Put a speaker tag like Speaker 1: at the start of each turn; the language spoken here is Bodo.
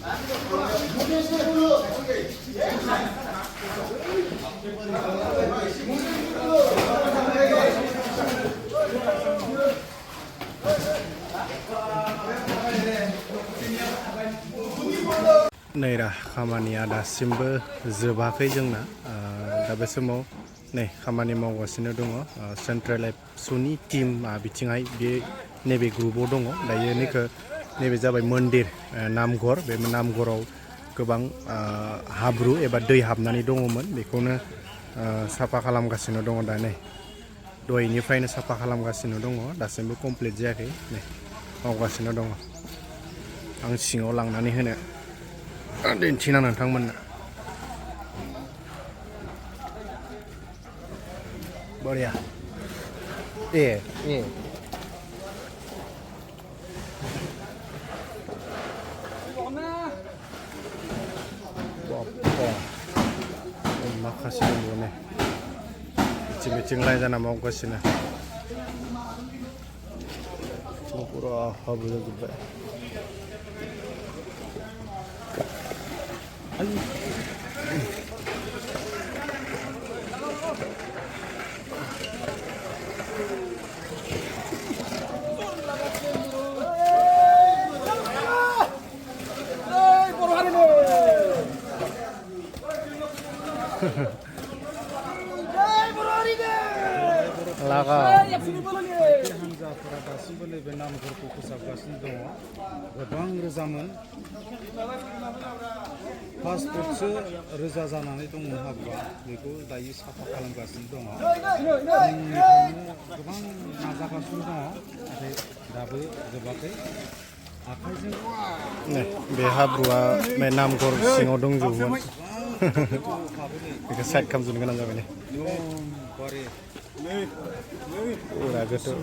Speaker 1: नै रा खामानिया दासिमबो जोबाखै जोंना दा बे समाव नै खामानि मावगासिनो दङ सेन्ट्रेल एबसुनि टीमा बिथिंहाय बे नैबे ग्रुपाव दङ दायो नैबे जाबाय मन्दिर नामघर बे नामघराव गोबां हाब्रु एबा दै हाबनानै दङमोन बेखौनो साफा खालामगासिनो दङ दा नै दहायनिफ्रायनो साफा खालामगासिनो दङ दासिमबो कमप्लिट जायाखै नै मावगासिनो दङ आं सिङाव लांनानै होनो दिन्थिना नोंथांमोननो बरिया माखासे दङ नै बिथिं लायजाना मावगासिनो पुरा हाब्रु जाजोब्बाय लागा हान्जाफोरा दासिमबो नैबे नामफोरखौ फोसाबगासिनो दङ गोबां रोजामोन 5 फुटसो रोजा जानानै दंमोन हाब्रुआ बेखौ दायो साफा खालामगासिनो दङ गोबां नाजागासिनो दङ नाथाय दाबो जोबाखै आखाइजों बे हाब्रुआ बे नामघर सिङाव दंजोबोमोन बेखौ साइड खालामजोबनो गोनां जाबाय नै पुरा गोथौ